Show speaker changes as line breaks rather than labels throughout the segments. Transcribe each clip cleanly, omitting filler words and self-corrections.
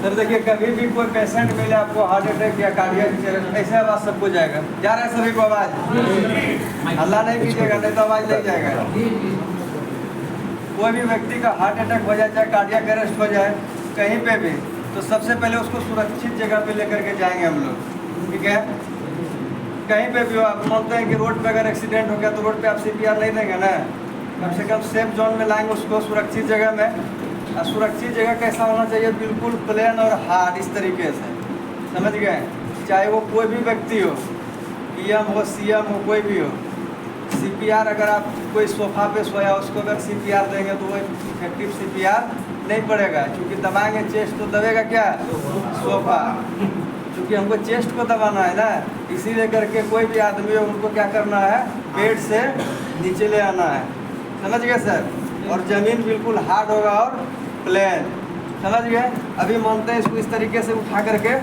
Sir देखिए, कभी भी कोई पेशेंट मिले आपको हार्ट अटैक या कार्डियक अरेस्ट, ऐसे आवाज़ सबको जाएगा। जा रहा है सभी को आवाज़? अल्लाह नहीं कीजिएगा, नहीं तो आवाज़ नहीं जाएगा। कोई भी व्यक्ति का हार्ट अटैक हो जाए, चाहे कार्डियक अरेस्ट हो जाए, कहीं पे भी, तो सबसे पहले उसको सुरक्षित जगह पे लेकर के जाएंगे हम लोग, ठीक है। कहीं पे भी हो, आप मानते हैं कि रोड पे अगर एक्सीडेंट हो गया तो रोड पे आप CPR नहीं देंगे ना, कम से कम सेफ जोन में लाएंगे उसको, सुरक्षित जगह में। और सुरक्षित जगह कैसा होना चाहिए? बिल्कुल प्लेन और हार्ड, इस तरीके से, समझ गए। चाहे वो कोई भी व्यक्ति हो, PM हो, CM हो, कोई भी हो, CPR अगर आप कोई सोफा पे सोया उसको अगर CPR देंगे तो वो इफेक्टिव CPR नहीं पड़ेगा, क्योंकि दबाएंगे चेस्ट तो दबेगा क्या? सोफा। क्योंकि हमको चेस्ट को दबाना है ना, इसीलिए करके कोई भी आदमी हो उनको क्या करना है? बेड से नीचे ले आना है, समझ गए सर। और ज़मीन बिल्कुल हार्ड होगा और प्लेन, समझ गए। अभी मानते हैं इसको इस तरीके से उठा करके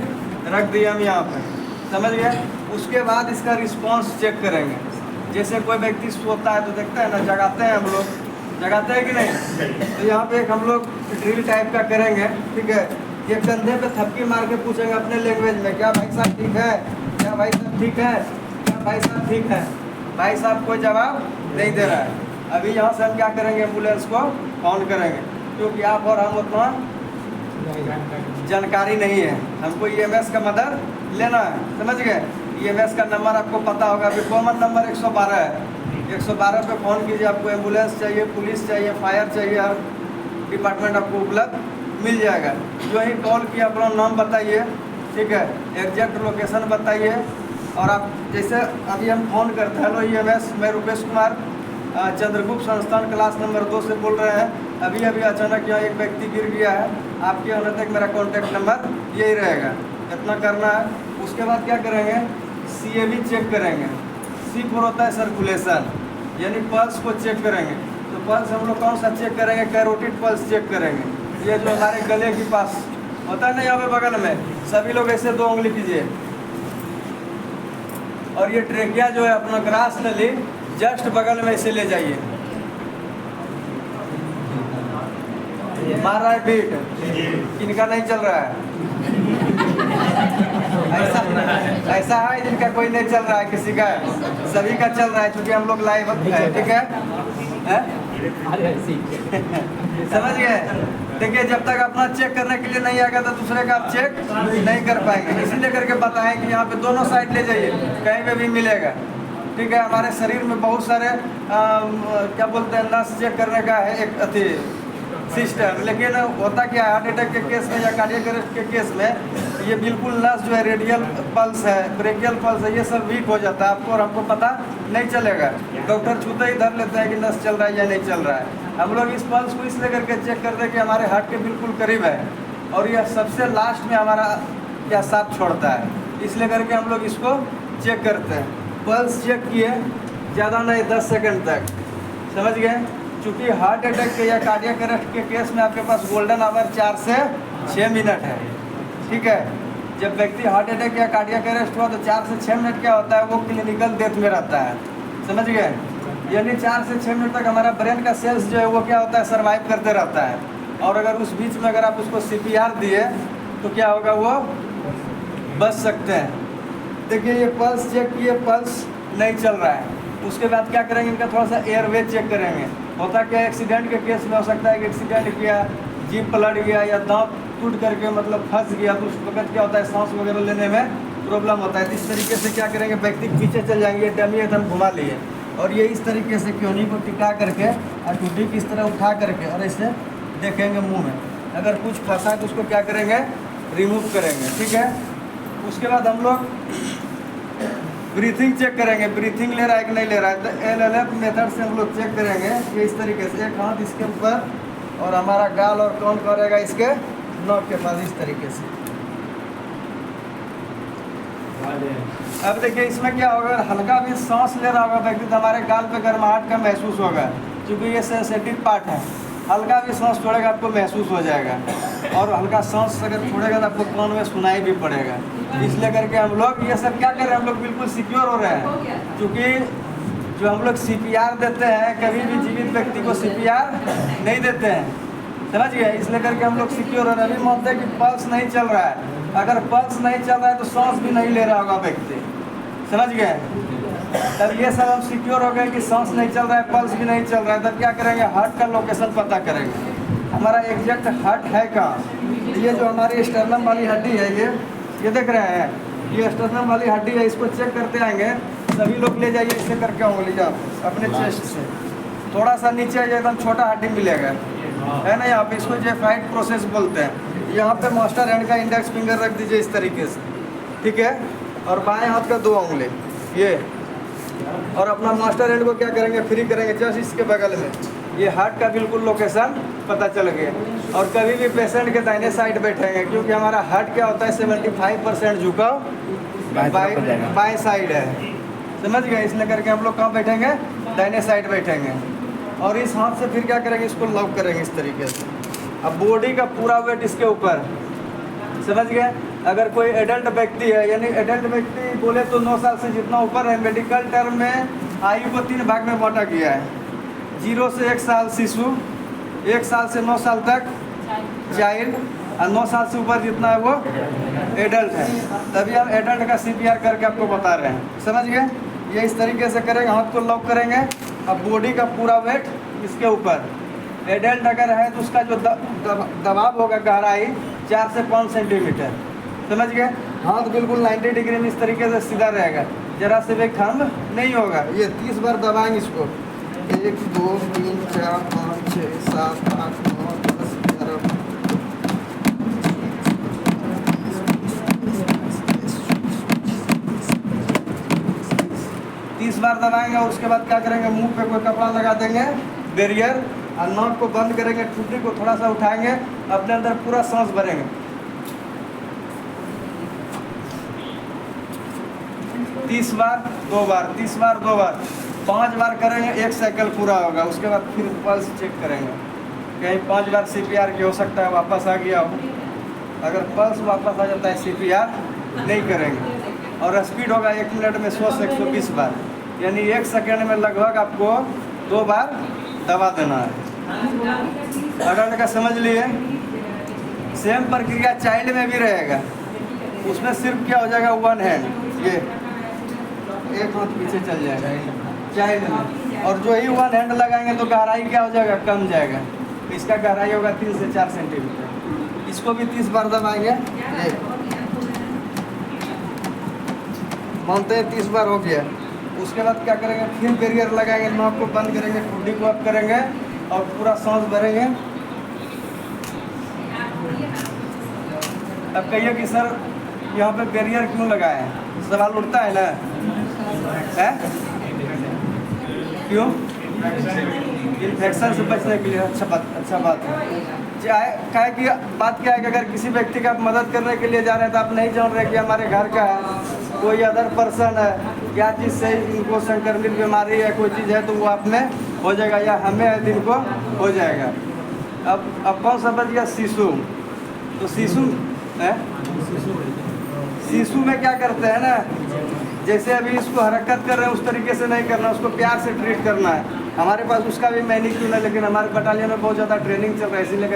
रख दिए हम यहाँ पे, समझ गए। उसके बाद इसका रिस्पांस चेक करेंगे। जैसे कोई व्यक्ति सोता है तो देखते हैं ना, जगाते हैं हम लोग, जगाते हैं कि नहीं? तो यहाँ पे एक हम लोग ड्रिल टाइप का करेंगे, ठीक है। ये कंधे पे थपकी मार के पूछेंगे अपने लैंग्वेज में, क्या भाई साहब ठीक है? क्या भाई साहब ठीक है? क्या भाई साहब ठीक है? भाई साहब कोई जवाब नहीं दे रहा है। अभी यहाँ से हम क्या करेंगे? एम्बुलेंस को फोन करेंगे, क्योंकि आप और हम उतना जानकारी नहीं है, हमको EMS का मदद लेना है, समझ गए। EMS का नंबर आपको पता होगा, अभी कॉमन नंबर 112 है। 112 पे फ़ोन कीजिए, आपको एम्बुलेंस चाहिए, पुलिस चाहिए, फायर चाहिए, हर डिपार्टमेंट आपको उपलब्ध मिल जाएगा। जो ही कॉल किया अपना नाम बताइए, ठीक है, एग्जैक्ट लोकेशन बताइए। और आप जैसे अभी हम फ़ोन करते हैं, हेलो EMS, मैं रुपेश कुमार चंद्रगुप्त संस्थान क्लास नंबर 2 से बोल रहे हैं। अभी अभी अचानक यहाँ एक व्यक्ति गिर गया है, आपके आने तक मेरा कॉन्टैक्ट नंबर यही रहेगा, इतना करना है। उसके बाद क्या करेंगे? CAB चेक करेंगे। C पर होता है सर्कुलेशन, यानी पल्स को चेक करेंगे। तो पल्स हम लोग कौन सा चेक करेंगे? कैरोटिड पल्स चेक करेंगे। ये जो हमारे गले के पास होता है ना, यहाँ पे बगल में, सभी लोग ऐसे 2 उंगली कीजिए। और ये ट्रेकिया जो है अपना ग्रास नली जस्ट बगल में इसे ले जाइए। मार रहा है बीट, किनका नहीं चल रहा है? ऐसा है जिनका कोई नहीं चल रहा है, किसी का? सभी का चल रहा है, क्योंकि हम लोग लाइव है, ठीक है। समझ गए। देखिए, जब तक अपना चेक करने के लिए नहीं आएगा तो दूसरे का आप चेक नहीं कर पाएंगे। इसीलिए करके बताएं कि यहाँ पे दोनों साइड ले जाइए, कहीं पे भी मिलेगा, ठीक है। हमारे शरीर में बहुत सारे क्या बोलते हैं, नस चेक करने का है एक अति सिस्टम, लेकिन होता क्या है, हार्ट अटैक के केस में या कार्डियक अरेस्ट के केस में ये बिल्कुल नस जो है, रेडियल पल्स है, ब्रेकियल पल्स है, ये सब वीक हो जाता है, आपको और हमको पता नहीं चलेगा। डॉक्टर छूते ही धर लेते हैं कि नस चल रहा है या नहीं चल रहा है। हम लोग इस पल्स को इसलिए करके चेक करते हैं कि हमारे हार्ट के बिल्कुल करीब है, और यह सबसे लास्ट में हमारा क्या साथ छोड़ता है, इसलिए करके हम लोग इसको चेक करते हैं। पल्स चेक किए, ज़्यादा नहीं 10 सेकंड तक, समझ गए। चूँकि हार्ट अटैक के या कार्डियक अरेस्ट के केस में आपके पास गोल्डन आवर 4 से 6 मिनट है, ठीक है। जब व्यक्ति हार्ट अटैक या कार्डियक अरेस्ट हुआ तो 4 से 6 मिनट क्या होता है, वो क्लिनिकल डेथ में रहता है, समझ गए। यानी 4 से 6 मिनट तक हमारा ब्रेन का सेल्स जो है वो क्या होता है, सर्वाइव करते रहता है। और अगर उस बीच में अगर आप उसको CPR दिए तो क्या होगा, वो बच सकते हैं। देखिए, ये पल्स चेक किए, पल्स नहीं चल रहा है। उसके बाद क्या करेंगे, इनका थोड़ा सा एयरवे चेक करेंगे। होता क्या, एक्सीडेंट के केस में हो सकता है कि एक्सीडेंट किया, जीभ पलट गया या दांत टूट करके मतलब फंस गया, तो उस वक्त क्या होता है, सांस वगैरह लेने में प्रॉब्लम होता है। तो इस तरीके से क्या करेंगे, व्यक्ति पीछे चल जाएंगे, डमी है तो हम घुमा लिए, और ये इस तरीके से क्योनी को टिका करके और टूटी की इस तरह उठा करके और ऐसे देखेंगे मुँह में, अगर कुछ फंसा तो उसको क्या करेंगे, रिमूव करेंगे, ठीक है। उसके बाद हम लोग ब्रीथिंग चेक करेंगे, ब्रीथिंग ले रहा है कि नहीं ले रहा है। तो LLF मेथड से हम लोग चेक करेंगे। ये इस तरीके से, एक हाथ इसके ऊपर और हमारा गाल और कौन करेगा इसके नोक के पास, इस तरीके से। अब देखिए, इसमें क्या होगा, हल्का भी सांस ले रहा होगा व्यक्ति तो हमारे गाल पे गर्माहट का महसूस होगा, क्योंकि ये सेंसिटिव पार्ट है। हल्का भी सांस छोड़ेगा आपको महसूस हो जाएगा, और हल्का सांस अगर छोड़ेगा तो आपको कान में सुनाई भी पड़ेगा। इसलिए करके हम लोग ये सब क्या कर रहे हैं, हम लोग बिल्कुल सिक्योर हो रहे हैं। क्योंकि जो हम लोग CPR देते हैं, कभी भी जीवित व्यक्ति को CPR नहीं देते हैं, समझ गए। इसलिए करके हम लोग सिक्योर हो रहे हैं। अभी मानते हैं कि पल्स नहीं चल रहा है, अगर पल्स नहीं चल रहा है तो सांस भी नहीं ले रहा होगा व्यक्ति, समझ गए। तब ये सब हम सिक्योर हो गए कि सांस नहीं चल रहा है, पल्स भी नहीं चल रहा है, तब क्या करेंगे, हार्ट का लोकेशन पता करेंगे, हमारा एग्जैक्ट हार्ट है कहाँ। ये जो हमारी स्टर्नम वाली हड्डी है, ये देख रहे हैं, ये स्टर्नम वाली हड्डी है, इसको चेक करते आएंगे। सभी लोग ले जाइए इसे करके उंगली आप अपने चेस्ट से थोड़ा सा नीचे एकदम छोटा हड्डी मिलेगा, है ना, यहाँ पे इसको जेफाइट प्रोसेस बोलते हैं। यहाँ पे मास्टर हैंड का इंडेक्स फिंगर रख दीजिए इस तरीके से, ठीक है, और बाएं हाथ का 2 उंगली ये, और अपना मास्टर हैंड को क्या करेंगे, फ्री करेंगे जस्ट इसके बगल में। ये हार्ट का बिल्कुल लोकेशन पता चल गया। और कभी भी पेशेंट के दाहिने साइड बैठेंगे, क्योंकि हमारा हार्ट क्या होता है 75% झुकाव बाएं साइड है, समझ गए। इसलिए करके हम लोग कहाँ बैठेंगे, दाहिने साइड बैठेंगे। और इस हाथ से फिर क्या करेंगे, इसको लॉक करेंगे इस तरीके से। अब बॉडी का पूरा वेट इसके ऊपर, समझ गए। अगर कोई एडल्ट व्यक्ति है, यानी एडल्ट व्यक्ति बोले तो 9 साल से जितना ऊपर है, मेडिकल टर्म में आयु को 3 भाग में बांटा गया है। 0 से 1 साल शिशु, 1 साल से 9 साल तक चाइल्ड, और 9 साल से ऊपर जितना है वो एडल्ट है। तभी हम एडल्ट का CPR करके आपको बता रहे हैं, समझ गए। ये इस तरीके से करेंगे, हाथ को लॉक करेंगे, अब बॉडी का पूरा वेट इसके ऊपर। एडल्ट अगर है तो उसका जो दबाव होगा, गहराई 4 से 5 सेंटीमीटर, समझ गए। हाथ बिल्कुल 90 डिग्री में इस तरीके से सीधा रहेगा, जरा से भी खंभ नहीं होगा। ये 30 बार दबाएंगे इसको, 1 2 3 4 5 6 7 8 9 10 11 30 बार दबाएंगे। और उसके बाद क्या करेंगे, मुंह पे कोई कपड़ा लगा देंगे बैरियर, और नाक को बंद करेंगे, ठुड्डी को थोड़ा सा उठाएंगे, अपने अंदर पूरा सांस भरेंगे। 30 बार 2 बार, 30 बार 2 बार, 5 बार करेंगे, 1 साइकिल पूरा होगा। उसके बाद फिर पल्स चेक करेंगे, कहीं 5 बार CPR की हो सकता है वापस आ गया हो। अगर पल्स वापस आ जाता है CPR नहीं करेंगे। और स्पीड होगा 1 मिनट में 100 से 120 बार, यानी 1 सेकेंड में लगभग आपको 2 बार दबा देना है। अडल्ट का समझ लिए। सेम प्रक्रिया चाइल्ड में भी रहेगा, उसमें सिर्फ क्या हो जाएगा, 1 हैंड, ये 1 हाथ पीछे चल जाएगा चाइल्ड में। और जो ही 1 हैंड लगाएंगे तो गहराई क्या हो जाएगा, कम जाएगा। इसका गहराई होगा 3 से 4 सेंटीमीटर। इसको भी 30 बार दबाएंगे, ये मानते हैं 30 बार हो गया। उसके बाद क्या करेंगे, फिर बैरियर लगाएंगे, नाक को बंद करेंगे, ठुड्डी को अप करेंगे और पूरा सांस भरेंगे। अब कहिए कि सर यहाँ पे बैरियर क्यों लगाए, सवाल उठता है ना, है क्यों, इन्फेक्शन से बचने के लिए। अच्छा बात है। क्या है कि बात क्या है कि अगर किसी व्यक्ति का आप मदद करने के लिए जा रहे हैं तो आप नहीं जान रहे कि हमारे घर का है, कोई अदर पर्सन है, क्या चीज़ से इनको संक्रमित बीमारी है, कोई चीज़ है तो वो आप में हो जाएगा, या हमें है दिन को हो जाएगा। अब कौन सा बच गया, शिशु। तो शिशु है, शिशु में क्या करते हैं ना, जैसे अभी इसको हरकत कर रहे हैं उस तरीके से नहीं करना, उसको प्यार से ट्रीट करना है। हमारे पास उसका भी मैनिक्यूर है, लेकिन हमारे बटालियन में बहुत ज़्यादा ट्रेनिंग चल रहा है, इसीलिए